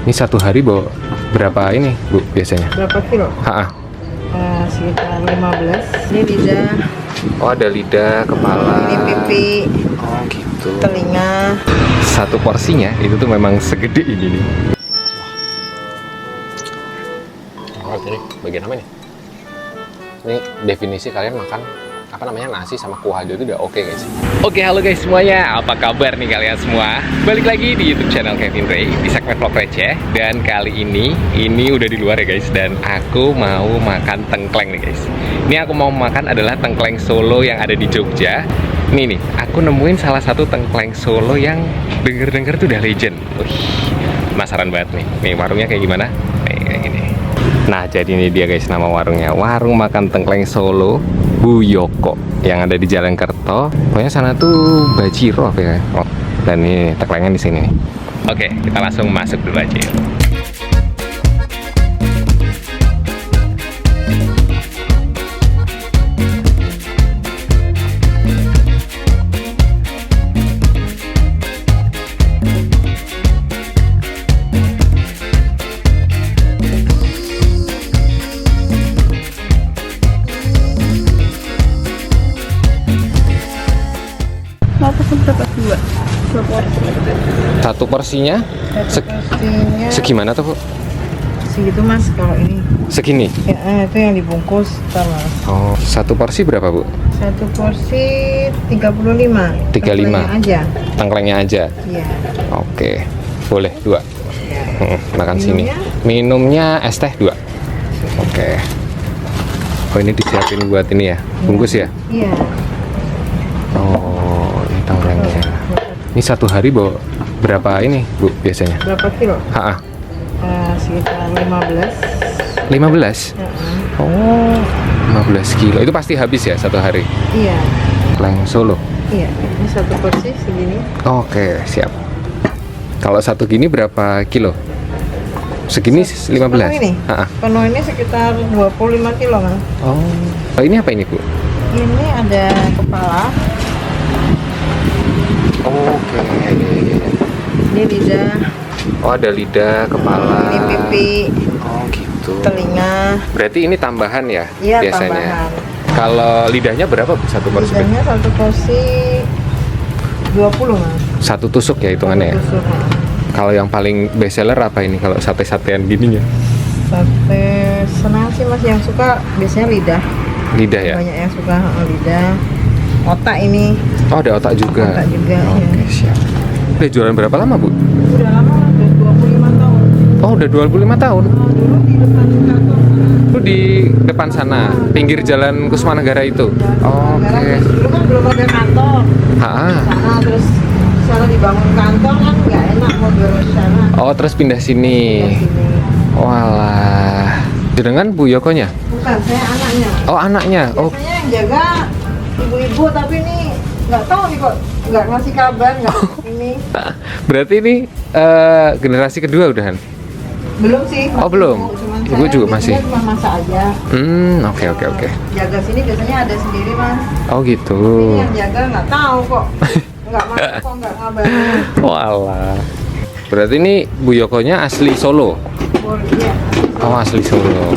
Ini satu hari bawa berapa ini Bu biasanya? Berapa kilo? Sekitar 15. Ini lidah. Oh, ada lidah, kepala. Ini pipi. Oh gitu. Telinga. Satu porsinya itu tuh memang segede ini nih. Oh, ini bagian apa nih? Ini definisi kalian makan apa namanya, nasi sama kuah aja itu udah oke guys. Oke, halo guys semuanya, apa kabar nih kalian semua? Balik lagi di YouTube channel Kevin Ray di segmen vlog receh. Dan kali ini udah di luar ya guys, dan aku mau makan tengkleng nih guys. Ini aku mau makan adalah tengkleng Solo yang ada di Jogja. Nih, aku nemuin salah satu tengkleng Solo yang denger-denger tuh udah legend. Wih, penasaran banget nih. Nih warungnya kayak gimana? Nih kayak gini. Nah, jadi ini dia guys nama warungnya. Warung makan tengkleng Solo Bu Yoko yang ada di Jalan Kerto. Pokoknya sana tuh Bajiro apa ya? Oh, dan ini tengklengnya di sini nih. Oke, kita langsung masuk dulu aja. Satu porsinya segimana tuh Bu? Segitu mas kalau ini. Segini? Ya, itu yang dibungkus mas. Oh, satu porsi berapa Bu? Satu porsi 35. 35 Tengklengnya aja. Tengklengnya aja? Iya. Oke, boleh 2 Ya. makan sini. Minumnya es teh 2. Oke. Oh, ini disiapin buat ini ya? Bungkus ya? Iya. Oh, ini tengklengnya. Ini satu hari bawa berapa ini Bu biasanya? Berapa kilo? Sekitar 15. 15? Oh, 15 kilo. Itu pasti habis ya satu hari? Iya. Tengkleng Solo? Iya, ini satu porsi segini. Oke, siap. Kalau satu gini berapa kilo? Segini 15? Penuh ini? Penuh ini sekitar 25 kilo kan? Oh, ini apa ini Bu? Ini ada kepala. Oke. Ini lidah. Oh, ada lidah, kepala. Ini pipi. Oh gitu. Telinga. Berarti ini tambahan ya? Iya, biasanya. tambahan. Kalau lidahnya berapa Bu satu porsi? Lidahnya satu porsi 20 mas. Satu tusuk ya hitungannya ya? Satu tusuk, Mas. Kalau yang paling best seller apa ini kalau sate-satean gini ya? Sate senang sih mas, yang suka biasanya lidah. Lidah ya? Banyak yang suka lidah. Otak ini. Oh, ada otak juga? Otak juga, Oke, ya. siap. Udah jualan berapa lama Bu? Udah lama, udah 25 tahun. Oh, udah 25 tahun? Dulu di depan kantor. Itu di depan sana, pinggir jalan Kusmanegara itu? Oke. Dulu kan belum ada kantor. Ha-ha. Sana terus sana dibangun kantor kan nggak enak mau jual sana. Oh, terus pindah sini. Di sini. Walah. Jenengan Bu Yokonya? Bukan, saya anaknya. Oh, anaknya. Oh, Biasanya yang jaga ibu-ibu, tapi ini nggak tahu nih kok nggak ngasih kabar, nggak ini. berarti ini generasi kedua udahan? Belum sih. Oh, belum. Cuman Ibu saya juga biasanya masih? cuma masak aja. Oke. Jaga sini biasanya ada sendiri mas. Oh, gitu. Ini yang jaga nggak tahu kok. Nggak masuk kok, nggak ngabarin. Walah. Berarti ini Bu Yokonya asli Solo? Iya. Oh, asli Solo.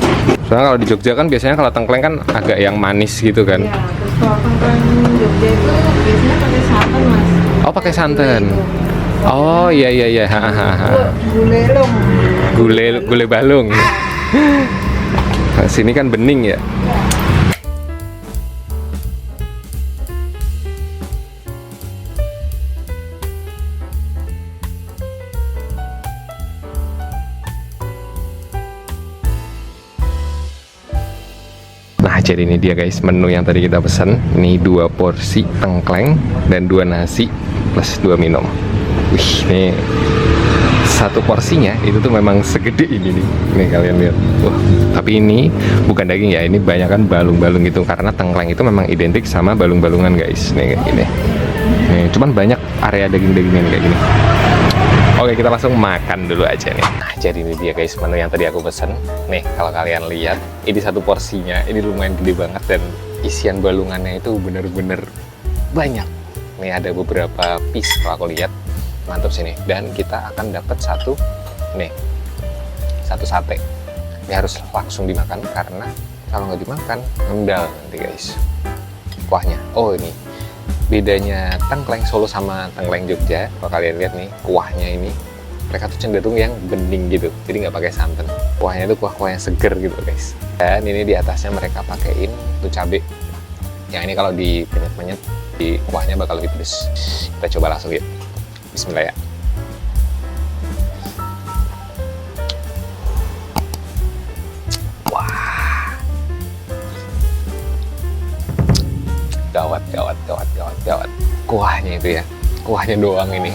Soalnya kalau di Jogja kan biasanya kalau tengkleng kan agak yang manis gitu kan? Iya, terus kalau tengkleng Jogja itu biasanya pakai santan mas. Oh, pakai santan. Oh, iya. Gulelong. Gule balung. Sini kan bening ya. Nah, jadi ini dia guys menu yang tadi kita pesan. Ini 2 porsi tengkleng dan 2 nasi plus 2 minum. Wih, ini satu porsinya itu tuh memang segede ini nih. Nih kalian lihat. Wah, tapi ini bukan daging ya, ini banyak kan balung-balung gitu karena tengkleng itu memang identik sama balung-balungan guys. Nih kayak gini. Nih, cuman banyak area daging-dagingan kayak gini. Oke, kita langsung makan dulu aja nih. Nah, jadi ini dia guys menu yang tadi aku pesen. Nih, kalau kalian lihat, ini satu porsinya, ini lumayan gede banget dan isian balungannya itu bener-bener banyak. Nih ada beberapa piece kalau aku lihat. Mantap sini. Dan kita akan dapat satu nih satu sate. Ini harus langsung dimakan karena kalau nggak dimakan ngendal nanti guys kuahnya. Oh ini bedanya tengkleng Solo sama tengkleng Jogja. Kalau kalian lihat nih kuahnya ini, mereka tuh cenderung yang bening gitu, jadi nggak pakai santan. Kuahnya itu kuah-kuah yang seger gitu guys. Dan ini di atasnya mereka pakein tuh cabai. Yang ini kalau dipenyet-penyet di kuahnya bakal lebih pedes. Kita coba langsung ya. Bismillah ya. Gawat. Kuahnya itu ya, kuahnya doang ini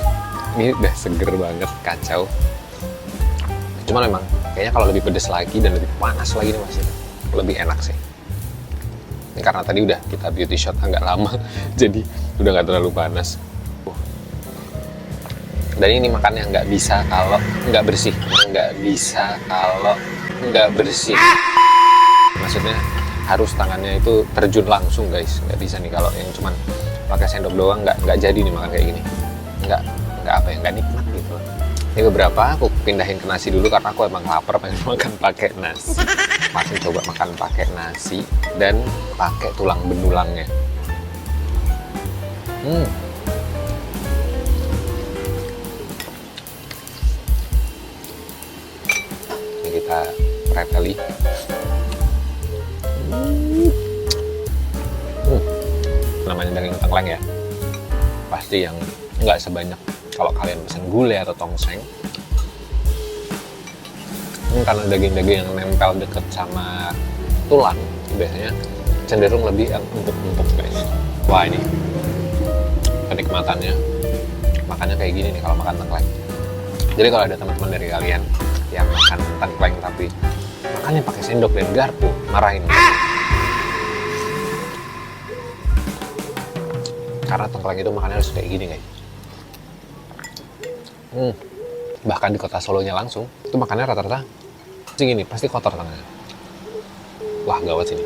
udah seger banget, kacau. Cuma memang kayaknya kalau lebih pedes lagi dan lebih panas lagi nih masih lebih enak sih. Ini karena tadi udah kita beauty shot agak lama, jadi udah nggak terlalu panas. Dan ini makannya nggak bisa kalau nggak bersih, Maksudnya harus tangannya itu terjun langsung guys, nggak bisa nih kalau yang cuman pakai sendok doang, nggak jadi nih makan kayak gini, nggak nikmat gitu. Ini beberapa aku pindahin ke nasi dulu karena aku emang lapar pengen makan pakai nasi. Langsung coba makan pakai nasi dan pakai tulang benulangnya. Ini kita preteli. Namanya daging tengkleng ya, pasti yang nggak sebanyak kalau kalian pesan gulai atau tongseng. Ini karena daging-daging yang nempel deket sama tulang biasanya cenderung lebih yang empuk-empuk guys. Wah ini kenikmatannya makannya kayak gini nih kalau makan tengkleng. Jadi kalau ada teman-teman dari kalian yang makan tengkleng tapi makannya pakai sendok dan garpu, marahin. Karena tengkleng itu makannya harus kayak gini guys. Bahkan di kota Solonya langsung itu makannya rata-rata segini, pasti kotor tangannya. Wah gawat sini.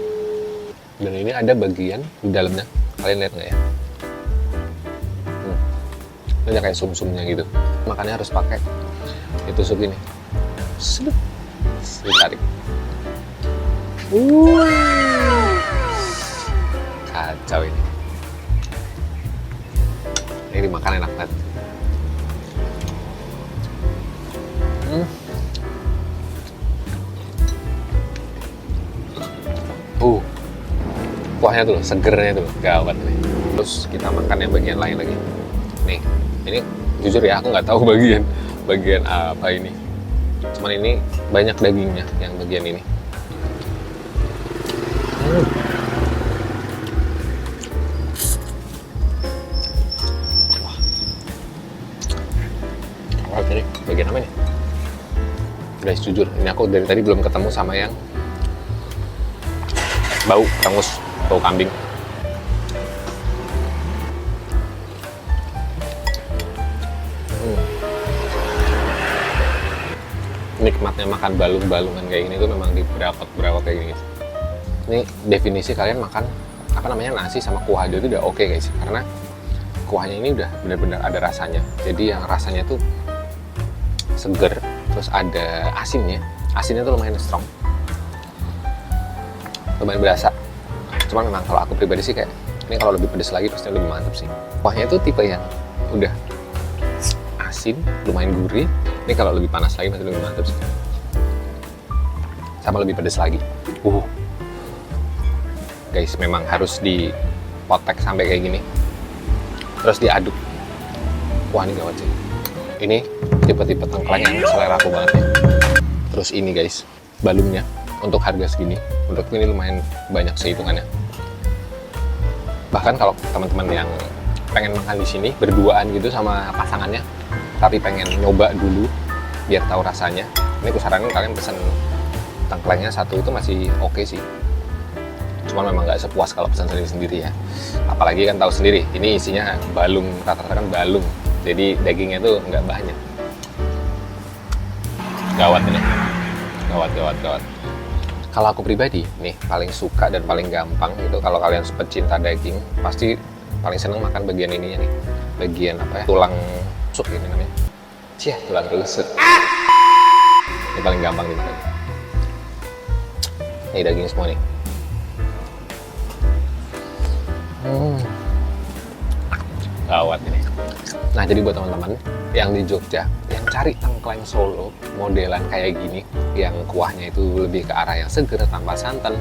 Dan ini ada bagian di dalamnya, kalian lihat nggak ya? Ini kayak sum-sumnya gitu. Makannya harus pakai tusuk ini. Ditarik. Kacau ini. Ini dimakan enak banget. Kuahnya tuh, segernya tuh, gawat nih. Terus kita makan yang bagian lain lagi. Nih, ini jujur ya aku nggak tahu bagian apa ini. Cuman ini banyak dagingnya yang bagian ini. Wah, ini bagian apa nih? Guys, jujur, ini aku dari tadi belum ketemu sama yang bau kangus, bau kambing. Nikmatnya makan balung-balungan kayak gini tuh memang di berapa kayak gini. Ini definisi kalian makan apa namanya nasi sama kuah itu udah oke guys, karena kuahnya ini udah benar-benar ada rasanya. Jadi yang rasanya tuh seger, terus ada asinnya tuh lumayan strong, lumayan berasa. Cuman memang kalau aku pribadi sih kayak ini kalau lebih pedas lagi pasti lebih mantap sih. Kuahnya itu tipe yang udah asin, lumayan gurih. Ini kalau lebih panas lagi masih lebih mantap sih. Sama lebih pedas lagi. Guys, memang harus dipotek sampai kayak gini. Terus diaduk. Wah, ini gawat sih. Ini tipe-tipe tengkleng yang selera aku banget ya. Terus ini guys, balungnya untuk harga segini, menurutku ini lumayan banyak sehitungannya. Bahkan kalau teman-teman yang pengen makan di sini berduaan gitu sama pasangannya, tapi pengen nyoba dulu biar tahu rasanya, ini aku saranin kalian pesen tengklengnya satu itu masih oke sih. Cuman memang nggak sepuas kalau pesan sendiri-sendiri ya. Apalagi kan tahu sendiri, ini isinya balung, rata-rata kan balung, jadi dagingnya tuh nggak banyak. Gawat ini, gawat. Kalau aku pribadi nih paling suka dan paling gampang itu kalau kalian pecinta daging pasti paling seneng makan bagian ininya nih, bagian apa ya, tulang rusuk ini namanya. Tulang rusuk. Itu paling gampang dimakan. Ini daging semua nih. Gawat ini. Nah, jadi buat teman-teman yang di Jogja, yang cari tengkleng Solo modelan kayak gini, yang kuahnya itu lebih ke arah yang seger tanpa santan,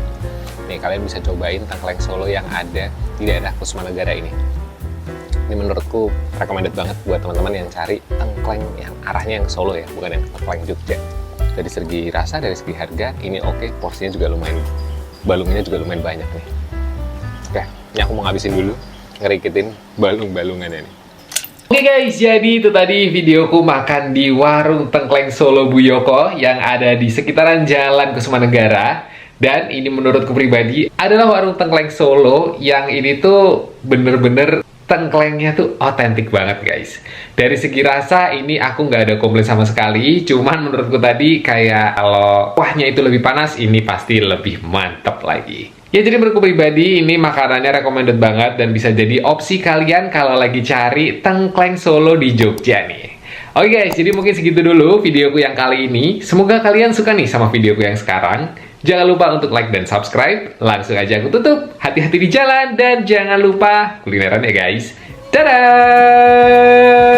nih kalian bisa cobain tengkleng Solo yang ada di daerah Kusuma Negara ini. Ini menurutku recommended banget buat teman-teman yang cari tengkleng yang arahnya yang Solo ya, bukan yang tengkleng Jogja. Dari segi rasa, dari segi harga, ini oke, porsinya juga lumayan, balungnya juga lumayan banyak nih. Oke, ini aku mau ngabisin dulu, ngerikitin balung-balungannya nih. Oke guys, jadi itu tadi videoku makan di warung tengkleng Solo Bu Yoko yang ada di sekitaran Jalan Kusuma Negara. Dan ini menurutku pribadi adalah warung tengkleng Solo yang ini tuh bener-bener tengklengnya tuh otentik banget guys. Dari segi rasa ini aku nggak ada komplain sama sekali. Cuman menurutku tadi kayak kalau kuahnya itu lebih panas, ini pasti lebih mantep lagi. Ya jadi menurutku pribadi ini makanannya recommended banget dan bisa jadi opsi kalian kalau lagi cari tengkleng Solo di Jogja nih. Oke guys, jadi mungkin segitu dulu videoku yang kali ini. Semoga kalian suka nih sama videoku yang sekarang. Jangan lupa untuk like dan subscribe. Langsung aja aku tutup. Hati-hati di jalan dan jangan lupa kulineran ya guys. Dadah!